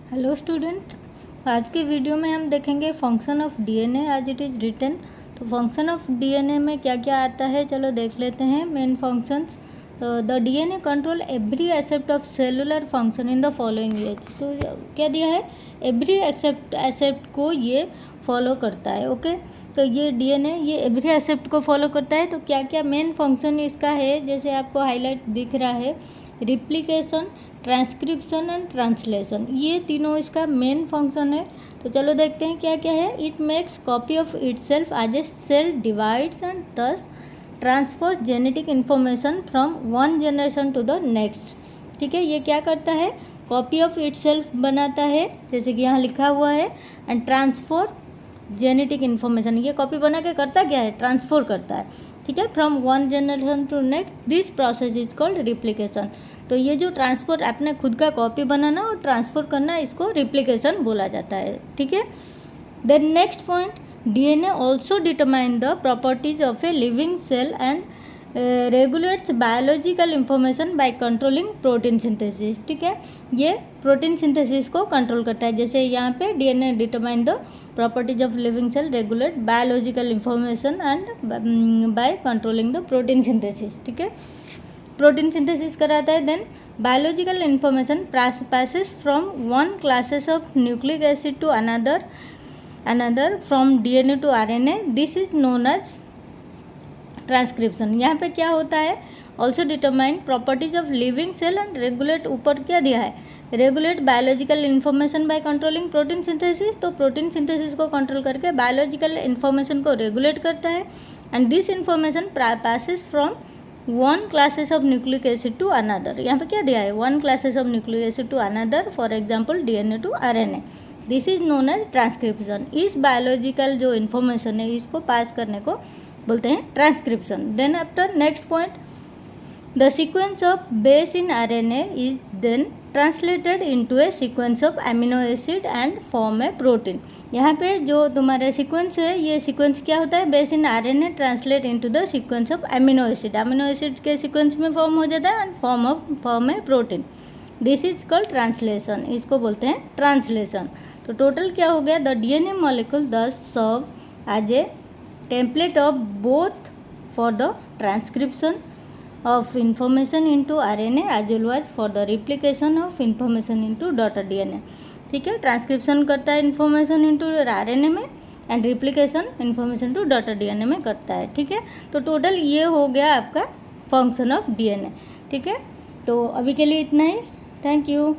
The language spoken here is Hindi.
हेलो स्टूडेंट, आज के वीडियो में हम देखेंगे function of DNA as it is written. तो फंक्शन ऑफ डीएनए में क्या क्या आता है, चलो देख लेते हैं main functions. The DNA control every aspect of cellular function in the following ways. तो क्या दिया है, एवरी एस्पेक्ट को ये फॉलो करता है। ओके, तो ये डीएनए ये एवरी एस्पेक्ट को फॉलो करता है। तो क्या क्या मेन फंक्शन इसका है, जैसे आपको हाईलाइट दिख रहा है, रिप्लिकेशन, ट्रांसक्रिप्शन एंड ट्रांसलेशन, ये तीनों इसका मेन फंक्शन है। तो चलो देखते हैं क्या क्या है। It makes copy of itself as a cell divides and thus transfer genetic information from one generation to the next. ठीक है, ये क्या करता है, कॉपी ऑफ इटसेल्फ बनाता है, जैसे कि यहाँ लिखा हुआ है, एंड ट्रांसफर जेनेटिक इन्फॉर्मेशन, ये कॉपी बना के करता क्या है, ट्रांसफर करता है। ठीक है, from one generation to next, this process is called replication. तो ये जो ट्रांसफर, अपने खुद का कॉपी बनाना और ट्रांसफर करना, इसको रिप्लिकेशन बोला जाता है। ठीक है, then next point, DNA also determine the properties of a living cell and regulates biological information by controlling protein synthesis. ठीक है, ये प्रोटीन सिंथेसिस को कंट्रोल करता है। जैसे यहाँ पे DNA determine the properties of living cell, regulate biological information and by controlling the protein synthesis. ठीक है, प्रोटीन सिंथेसिस कराता है। Then biological information passes from one classes of nucleic acid to another from DNA to RNA, this is known as transcription. यहाँ पे क्या होता है, also determine properties of living cell and regulate, ऊपर क्या दिया है, regulate biological information by controlling protein synthesis. तो प्रोटीन सिंथेसिस को कंट्रोल करके बायोलॉजिकल इन्फॉर्मेशन को रेगुलेट करता है, and this information passes from one classes of nucleic acid to another. यहाँ पे क्या दिया है, one classes of nucleic acid to another, for example DNA to RNA, this is known as transcription. इस बायोलॉजिकल जो इन्फॉर्मेशन है, इसको पास करने को बोलते हैं transcription. Then after next point, the sequence of base in RNA is then translated into a sequence of amino acid and form a protein. यहाँ पे जो तुम्हारा सीक्वेंस है, ये सीक्वेंस क्या होता है, base in RNA translate into the sequence of amino acid, amino acid के सीक्वेंस में फॉर्म हो जाता है, and form a protein, this is called translation, इसको बोलते हैं ट्रांसलेशन। तो टोटल क्या हो गया, the DNA molecule thus serve as a template of both for the transcription of information into RNA as well as for the replication of information into daughter DNA। ठीक है, ट्रांसक्रिप्शन करता है इन्फॉर्मेशन इंटू RNA में, and replication information to daughter DNA में करता है। ठीक है, तो टोटल ये हो गया आपका फंक्शन ऑफ DNA। ठीक है, तो अभी के लिए इतना ही, थैंक यू।